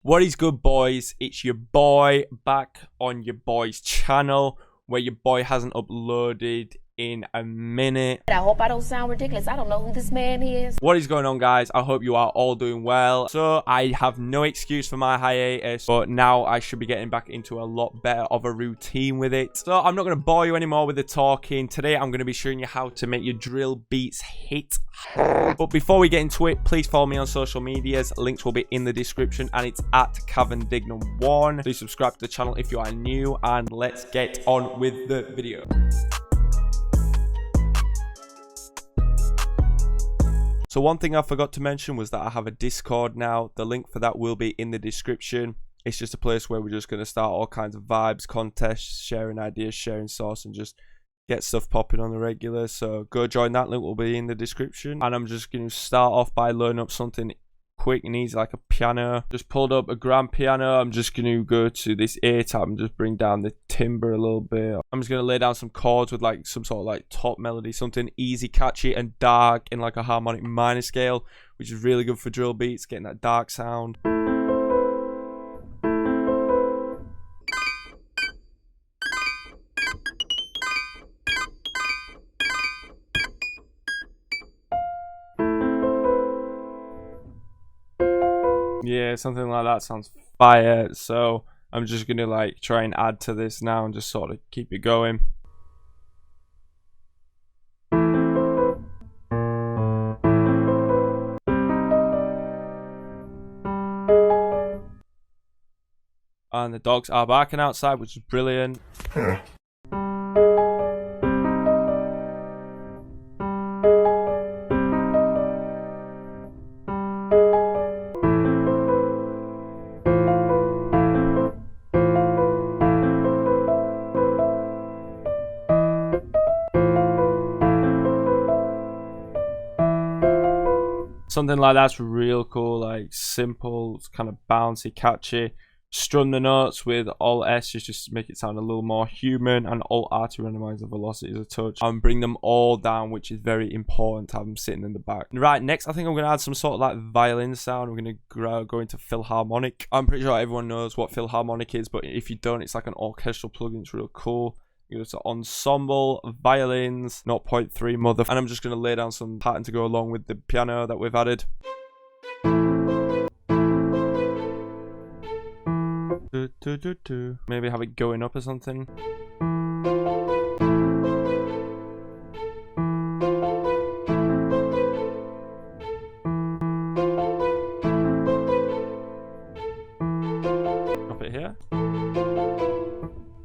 What is good, boys? It's your boy back on your boy's channel where your boy hasn't uploaded in a minute. I hope I don't sound ridiculous. I don't know who this man is. What is going on, guys? I hope you are all doing well. So I have no excuse for my hiatus, but now I should be getting back into a lot better of a routine with it. So I'm not going to bore you anymore with the talking. Today I'm going to be showing you how to make your drill beats hit. But before we get into it, please follow me on social medias. Links will be in the description, and it's at Kavan Dignam 1. Please subscribe to the channel if you are new, and let's get on with the video. So one thing I forgot to mention was that I have a Discord now. The link for that will be in the description. It's just a place where we're just going to start all kinds of vibes, contests, sharing ideas, sharing sauce, and just get stuff popping on the regular. So go join that. Link will be in the description. And I'm just going to start off by learning up something quick and easy, like a piano. Just pulled up a grand piano. I'm just going to go to this A tab and just bring down the timbre a little bit. I'm just going to lay down some chords with like some sort of like top melody, something easy, catchy and dark in like a harmonic minor scale, which is really good for drill beats, getting that dark sound. Yeah, something like that sounds fire. So I'm just gonna like try and add to this now and just sort of keep it going. And the dogs are barking outside, which is brilliant. Something like that's real cool, like simple, it's kind of bouncy, catchy. Strum the notes with Alt S just to make it sound a little more human, and Alt R to randomize the velocities a touch and bring them all down, which is very important to have them sitting in the back. Right, next I think I'm going to add some sort of like violin sound. We're going to go into Philharmonic. I'm pretty sure everyone knows what Philharmonic is, but if you don't, it's like an orchestral plugin. It's real cool. You go to ensemble, violins, 0.3 mother, and I'm just going to lay down some pattern to go along with the piano that we've added. Maybe have it going up or something. Drop it here.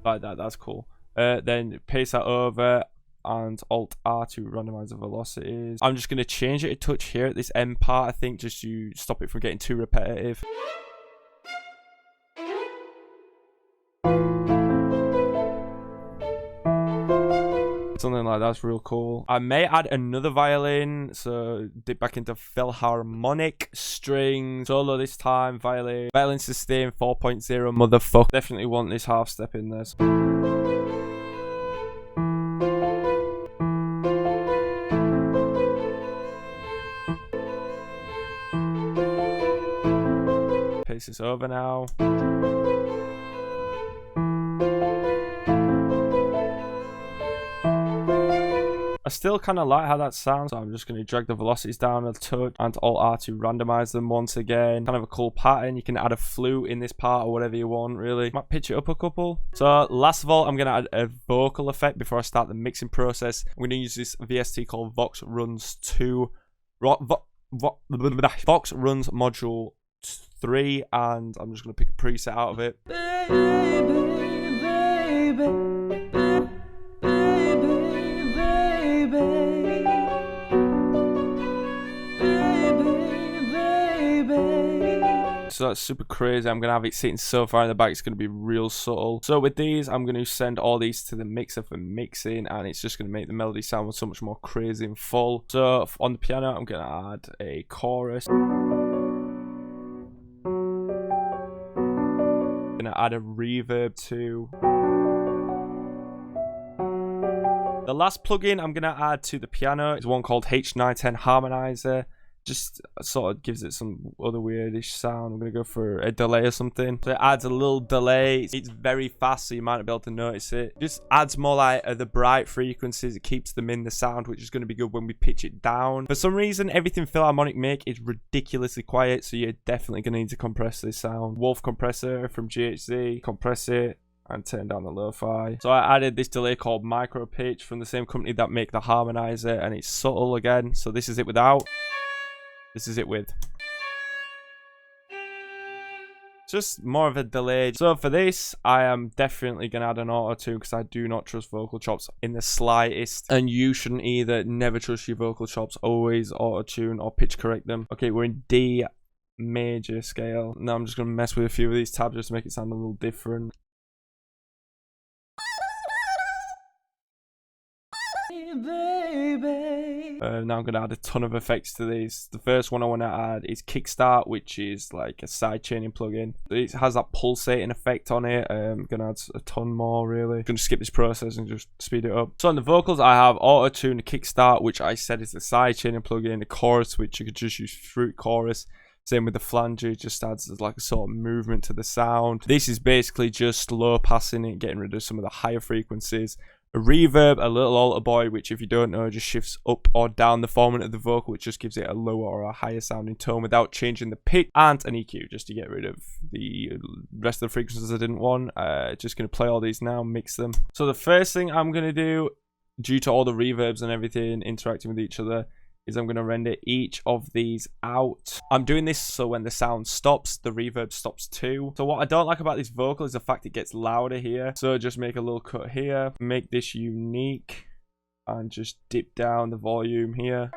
Like that, that's cool. Then paste that over and Alt R to randomize the velocities. I'm just going to change it a touch here at this end part, I think, just to stop it from getting too repetitive. Something like that's real cool. I may add another violin, so dip back into Philharmonic, string, solo this time, violin sustain 4.0, motherfucker. Definitely want this half step in there. Paste this over now. I still kind of like how that sounds, so I'm just going to drag the velocities down a touch and Alt R to randomize them once again. Kind of a cool pattern. You can add a flute in this part or whatever you want, really. Might pitch it up a couple. So last of all, I'm going to add a vocal effect before I start the mixing process. I'm going to use this VST called Vox Runs 2. Vox Runs Module 3, and I'm just going to pick a preset out of it. So that's super crazy. I'm going to have it sitting so far in the back, it's going to be real subtle. So with these, I'm going to send all these to the mixer for mixing, and it's just going to make the melody sound so much more crazy and full. So on the piano, I'm going to add a chorus. I'm going to add a reverb too. The last plugin I'm going to add to the piano is one called H910 Harmonizer. just sort of gives it some other weirdish sound. I'm gonna go for a delay or something. So it adds a little delay. It's very fast, so you might not be able to notice it. Just adds more like the bright frequencies. It keeps them in the sound, which is going to be good when we pitch it down. For some reason, everything Philharmonic make is ridiculously quiet, so you're definitely going to need to compress this sound. Wolf compressor from GHZ, compress it and turn down the lo-fi. So I added this delay called micro pitch from the same company that make the harmonizer, and it's subtle again. So this is it without. This is it with. Just more of a delay. So for this, I am definitely going to add an auto-tune because I do not trust vocal chops in the slightest. And you shouldn't either. Never trust your vocal chops. Always auto-tune or pitch correct them. Okay, we're in D major scale. Now I'm just going to mess with a few of these tabs just to make it sound a little different. Now I'm going to add a ton of effects to these. The first one I want to add is Kickstart, which is like a sidechaining plugin. It has that pulsating effect on it. I'm going to add a ton more, really. I'm going to skip this process and just speed it up. So on the vocals, I have Auto-Tune, the Kickstart, which I said is the sidechaining plugin, the chorus, which you could just use Fruit Chorus. Same with the flanger, it just adds like a sort of movement to the sound. This is basically just low passing it, getting rid of some of the higher frequencies. A reverb, a little alter boy, which if you don't know, just shifts up or down the formant of the vocal, which just gives it a lower or a higher sounding tone without changing the pitch, and an EQ just to get rid of the rest of the frequencies I didn't want. Just going to play all these now, mix them. So the first thing I'm going to do, due to all the reverbs and everything interacting with each other, is I'm going to render each of these out. I'm doing this so when the sound stops, the reverb stops too. So what I don't like about this vocal is the fact it gets louder here. So just make a little cut here, make this unique, and just dip down the volume here.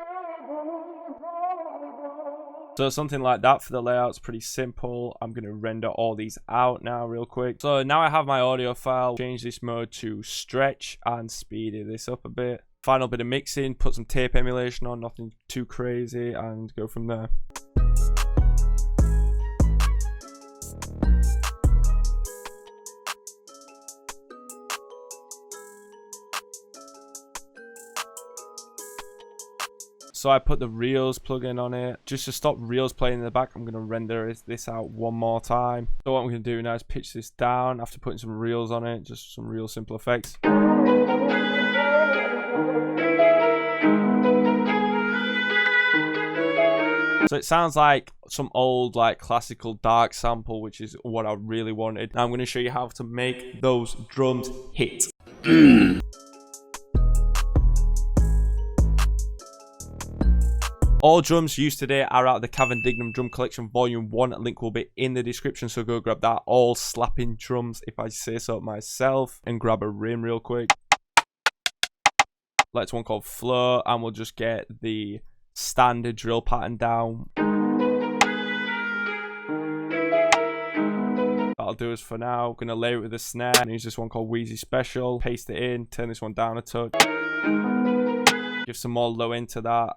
So something like that for the layout's pretty simple. I'm going to render all these out now real quick. So now I have my audio file. Change this mode to stretch and speed this up a bit. Final bit of mixing, put some tape emulation on, nothing too crazy, and go from there. So I put the Reels plugin on it. Just to stop Reels playing in the back, I'm going to render this out one more time. So what I'm going to do now is pitch this down after putting some Reels on it, just some real simple effects. So it sounds like some old like classical dark sample, which is what I really wanted. Now I'm going to show you how to make those drums hit. All drums used today are out of the Kavan Dignam Drum Collection Volume 1. A link will be in the description, so go grab that. All slapping drums, if I say so myself. And grab a rim real quick. Let's one called Flow, and we'll just get the standard drill pattern down. That'll do us for now. Gonna layer it with a snare and use this one called Wheezy Special. Paste it in, turn this one down a touch. Give some more low end to that.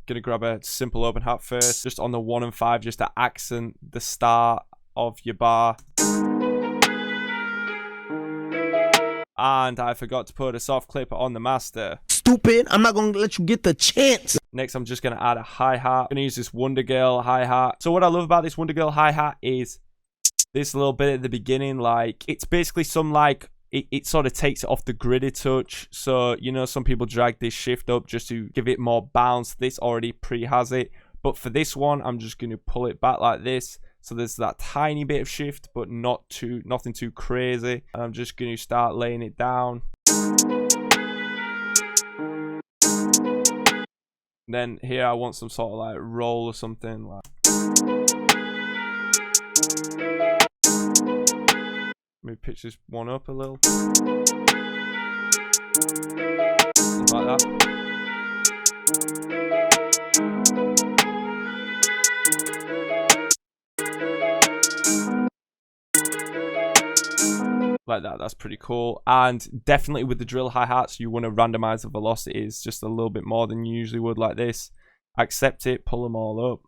Gonna grab a simple open hat first, just on the 1 and 5, just to accent the start of your bar. And I forgot to put a soft clip on the master. Stupid, I'm not gonna let you get the chance. Next, I'm just gonna add a hi-hat. Gonna use this Wonder Girl hi-hat. So what I love about this Wonder Girl hi-hat is this little bit at the beginning, like it's basically some like it sort of takes it off the grid a touch. So you know, some people drag this shift up just to give it more bounce. This already pre-has it, but for this one, I'm just gonna pull it back like this. So there's that tiny bit of shift, but nothing too crazy. And I'm just going to start laying it down. Then here I want some sort of like roll or something. Like. Let me pitch this one up a little. Something like that. Like that, that's pretty cool. And definitely with the drill hi-hats, you want to randomize the velocities just a little bit more than you usually would, like this. Accept it, pull them all up.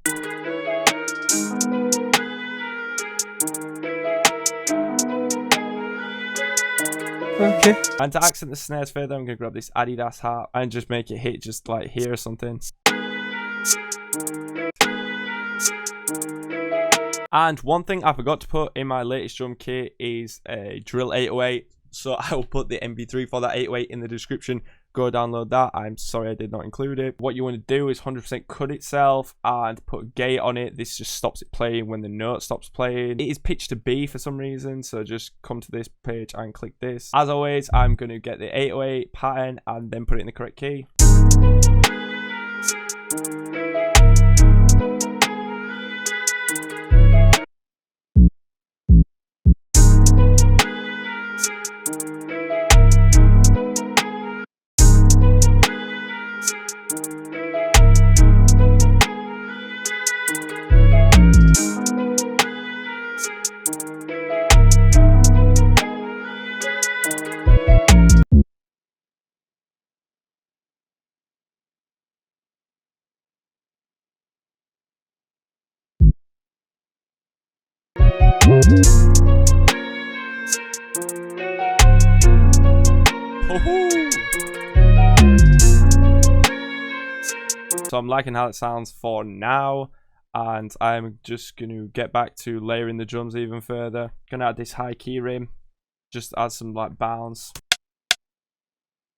Okay. And to accent the snares further, I'm going to grab this Adidas hat and just make it hit just like here or something. And one thing I forgot to put in my latest drum kit is a drill 808. So I will put the MP3 for that 808 in the description. Go download that. I'm sorry I did not include it. What you want to do is 100% cut itself and put gate on it. This just stops it playing when the note stops playing. It is pitched to B for some reason, so just come to this page and click this. As always, I'm going to get the 808 pattern and then put it in the correct key. So I'm liking how it sounds for now, and I'm just going to get back to layering the drums even further. Gonna add this high key rim, just add some like bounce.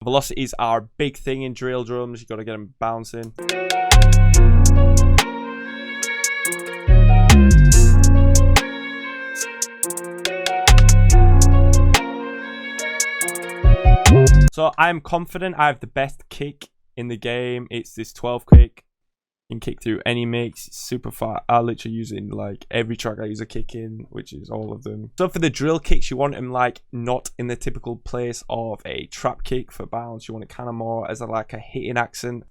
Velocities are a big thing in drill drums. You got to get them bouncing. So I'm confident I have the best kick in the game. It's this 12 kick. You can kick through any mix. It's super fast. I literally use it in like every track I use a kick in, which is all of them. So for the drill kicks, you want them like not in the typical place of a trap kick for bounce. You want it kind of more as like a hitting accent.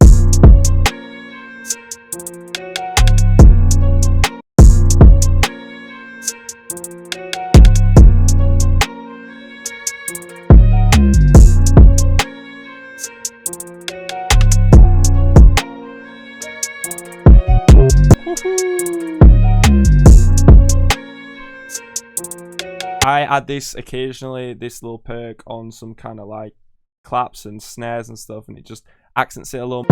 I add this occasionally, this little perk on some kind of like claps and snares and stuff, and it just accents it a little.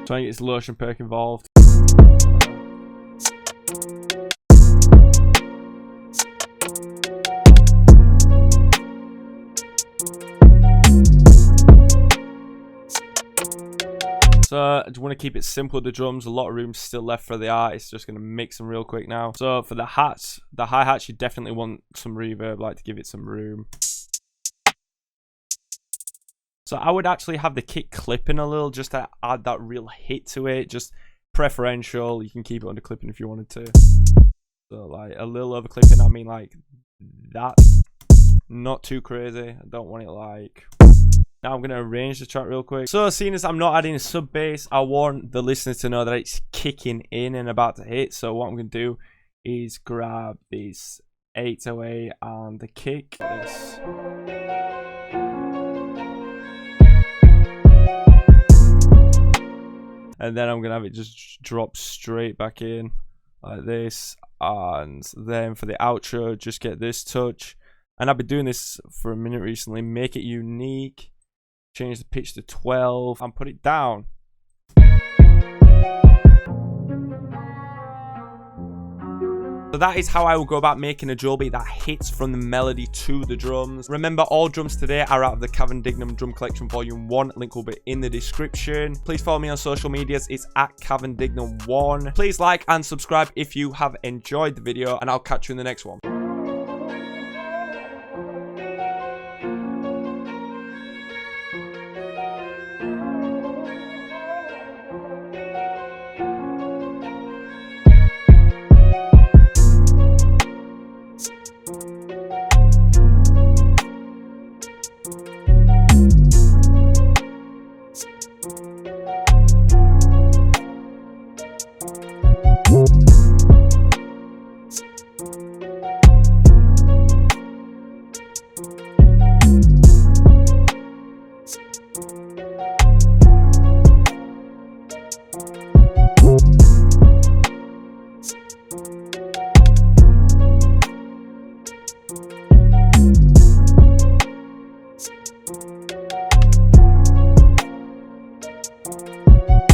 Trying to get this lotion perk involved. So I just want to keep it simple with the drums. A lot of room still left for the artist. Just going to mix them real quick now. So for the hats, the hi-hats, you definitely want some reverb, like to give it some room. So I would actually have the kick clipping a little just to add that real hit to it. Just preferential. You can keep it under clipping if you wanted to. So like a little over clipping, I mean like that. Not too crazy. I don't want it like... Now I'm going to arrange the track real quick. So seeing as I'm not adding a sub bass, I want the listener to know that it's kicking in and about to hit. So what I'm going to do is grab this 808 and the kick. This. And then I'm going to have it just drop straight back in like this. And then for the outro, just get this touch. And I've been doing this for a minute recently. Make it unique. Change the pitch to 12 and put it down. So that is how I will go about making a drill beat that hits from the melody to the drums. Remember, all drums today are out of the Kavan Dignam Drum Collection Volume 1. Link will be in the description. Please follow me on social medias. It's at Kavan Dignam 1. Please like and subscribe if you have enjoyed the video, and I'll catch you in the next one.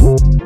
Peace.